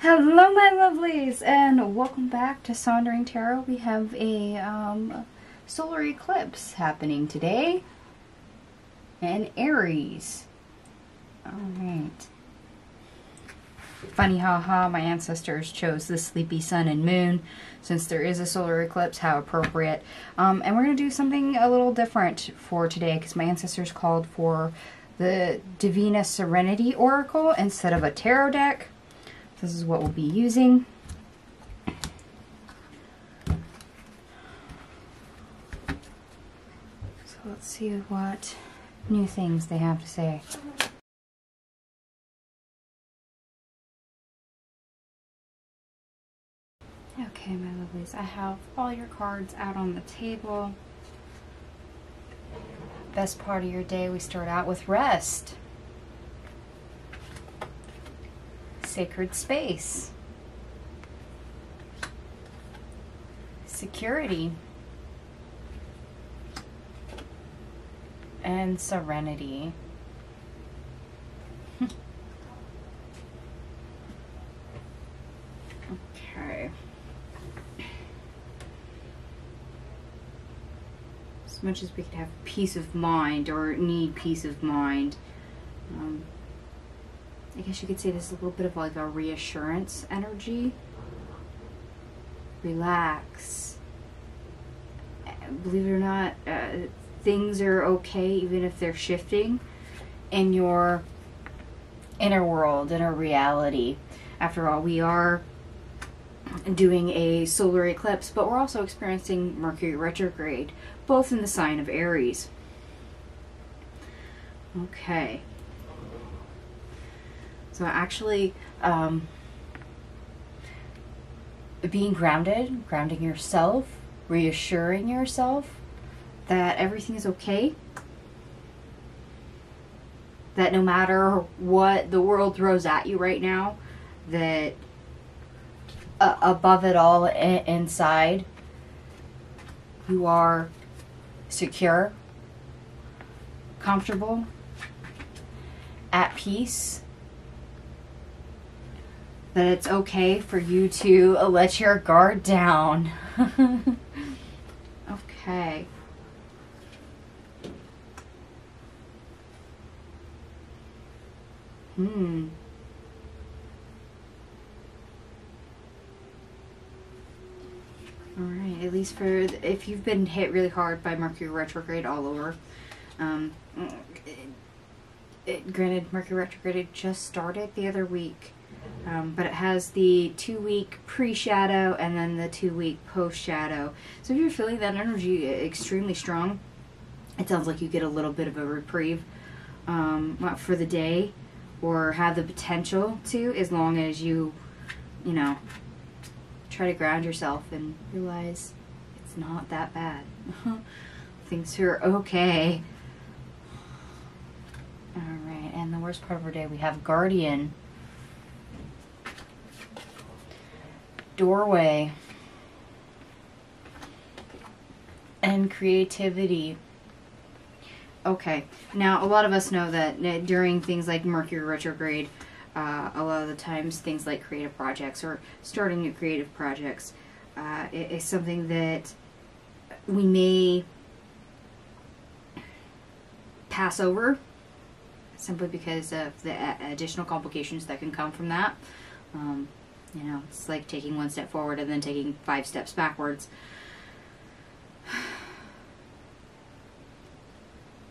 Hello my lovelies, and welcome back to Sondering Tarot. We have a solar eclipse happening today in Aries. Alright. Funny haha, my ancestors chose the sleepy sun and moon since there is a solar eclipse. How appropriate. And we're going to do something a little different for today because my ancestors called for the Divina Serenity Oracle instead of a tarot deck. This is what we'll be using. So let's see what new things they have to say. Okay, my lovelies, I have all your cards out on the table. Best part of your day, we start out with rest. Sacred space, security, and serenity. Okay. As much as we could have peace of mind or need peace of mind, I guess you could say this is a little bit of like a reassurance energy. Relax. Believe it or not, things are okay even if they're shifting in your inner world, inner reality. After all, we are doing a solar eclipse, but we're also experiencing Mercury retrograde, both in the sign of Aries. Okay. So actually, being grounded, grounding yourself, reassuring yourself that everything is okay, that no matter what the world throws at you right now, that above it all, inside, you are secure, comfortable, at peace. That it's okay for you to let your guard down. Okay. Alright, at least for if you've been hit really hard by Mercury retrograde all over. Granted, Mercury retrograde just started the other week. But it has the 2-week pre-shadow and then the 2-week post-shadow. So if you're feeling that energy extremely strong, it sounds like you get a little bit of a reprieve for the day, or have the potential to, as long as you know, try to ground yourself and realize it's not that bad. Things are okay. Alright, and the worst part of our day, we have Guardian. Doorway, and creativity. Okay, now a lot of us know that during things like Mercury retrograde, a lot of the times things like creative projects or starting new creative projects is something that we may pass over simply because of the additional complications that can come from that. You know, it's like taking 1 step forward and then taking 5 steps backwards.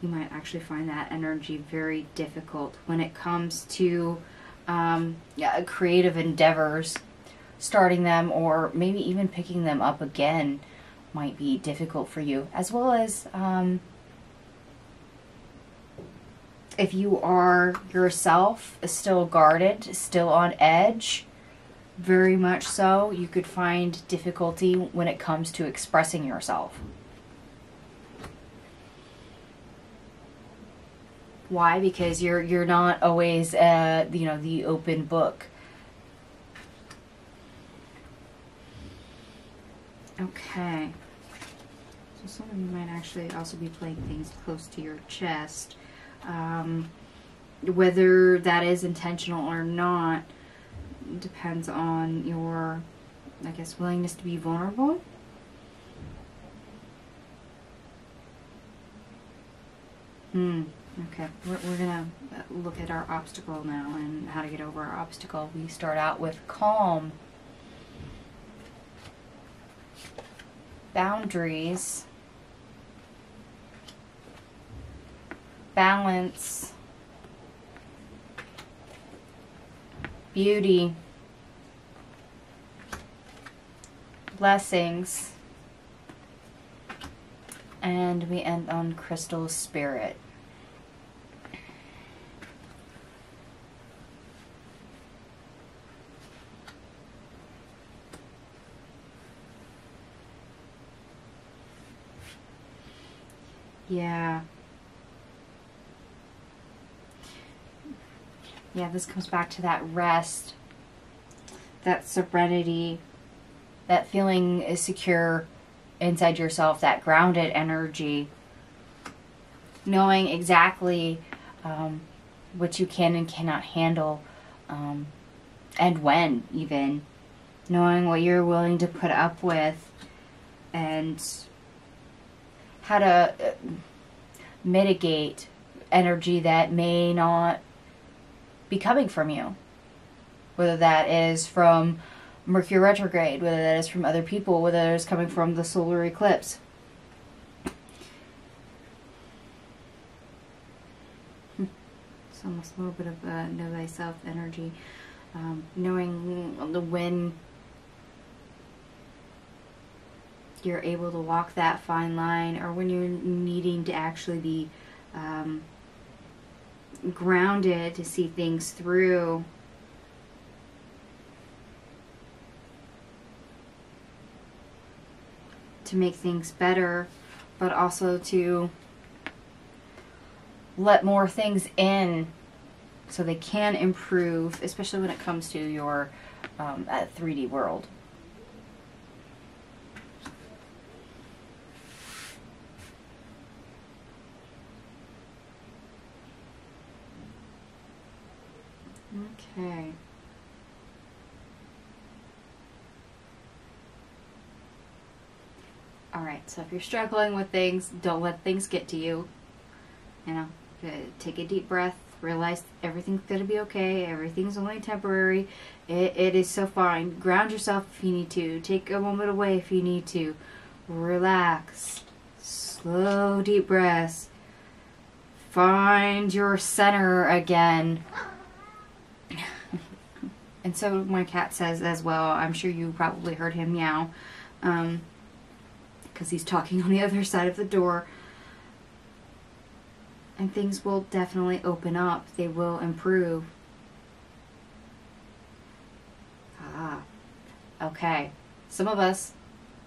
You might actually find that energy very difficult when it comes to creative endeavors. Starting them or maybe even picking them up again might be difficult for you. As well as if you are yourself still guarded, still on edge, very much so, you could find difficulty when it comes to expressing yourself. Why? Because you're not always you know, the open book. Okay. So some of you might actually also be playing things close to your chest. Whether that is intentional or not, depends on your, I guess, willingness to be vulnerable. Okay, we're gonna look at our obstacle now and how to get over our obstacle. We start out with calm, boundaries, balance, beauty, blessings, and we end on crystal spirit. Yeah, this comes back to that rest, that serenity, that feeling is secure inside yourself, that grounded energy, knowing exactly what you can and cannot handle, and when, even knowing what you're willing to put up with, and how to mitigate energy that may not be coming from you, whether that is from Mercury retrograde, whether that is from other people, whether that is coming from the solar eclipse. It's almost a little bit of know thyself energy, knowing when you're able to walk that fine line, or when you're needing to actually be grounded to see things through. To make things better, but also to let more things in so they can improve, especially when it comes to your 3D world. Okay. Alright, so if you're struggling with things, don't let things get to you. You know, take a deep breath, realize everything's going to be okay, everything's only temporary, it is so fine. Ground yourself if you need to, take a moment away if you need to, relax, slow deep breaths, find your center again. And so my cat says as well, I'm sure you probably heard him meow, because he's talking on the other side of the door. And things will definitely open up. They will improve. Okay. Some of us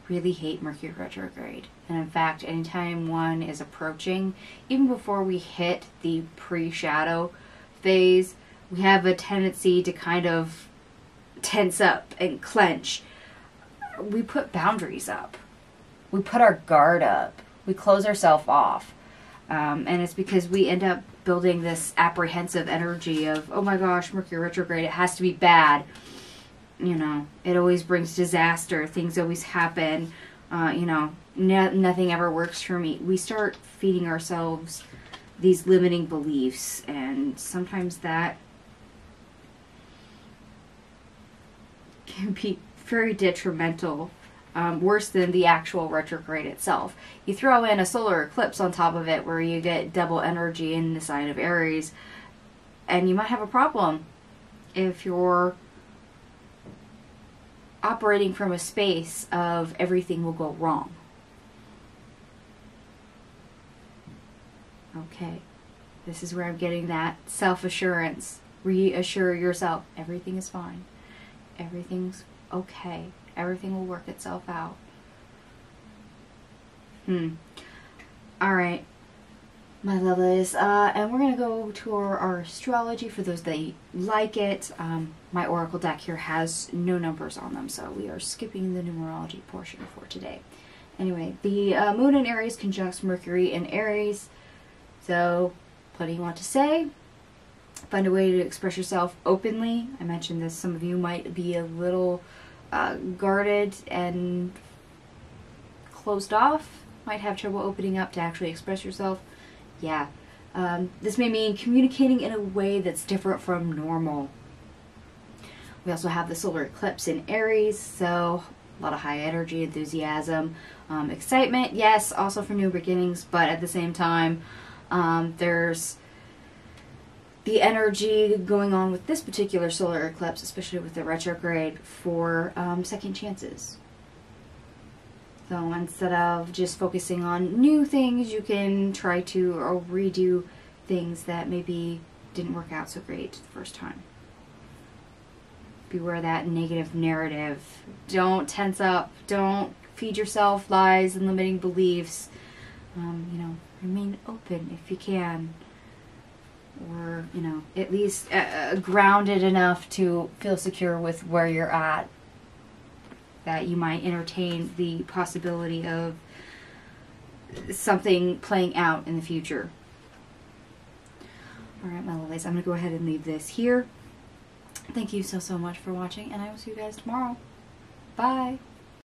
really hate Mercury retrograde. And in fact, anytime one is approaching, even before we hit the pre-shadow phase, we have a tendency to kind of tense up and clench. We put boundaries up. We put our guard up. We close ourselves off. And it's because we end up building this apprehensive energy of, oh my gosh, Mercury retrograde, it has to be bad. You know, it always brings disaster. Things always happen. You know, nothing ever works for me. We start feeding ourselves these limiting beliefs, and sometimes that can be very detrimental, worse than the actual retrograde itself. You throw in a solar eclipse on top of it where you get double energy in the sign of Aries, and you might have a problem if you're operating from a space of everything will go wrong. Okay, this is where I'm getting that self-assurance. Reassure yourself, everything is fine. Everything's okay. Everything will work itself out. Alright, my lovelies. And we're going to go to our astrology for those that like it. My oracle deck here has no numbers on them, so we are skipping the numerology portion for today. Anyway, the moon in Aries conjuncts Mercury in Aries. So, plenty more to say. Find a way to express yourself openly. I mentioned this, some of you might be a little guarded and closed off, might have trouble opening up to actually express yourself. Yeah. This may mean communicating in a way that's different from normal. We also have the solar eclipse in Aries, so a lot of high energy, enthusiasm, excitement, yes, also for new beginnings, but at the same time, there's the energy going on with this particular solar eclipse, especially with the retrograde, for second chances. So instead of just focusing on new things, you can try to or redo things that maybe didn't work out so great the first time. Beware that negative narrative. Don't tense up. Don't feed yourself lies and limiting beliefs. You know, remain open if you can. Or, you know, at least grounded enough to feel secure with where you're at, that you might entertain the possibility of something playing out in the future. Alright, my lovelies, I'm going to go ahead and leave this here. Thank you so much for watching, and I will see you guys tomorrow. Bye!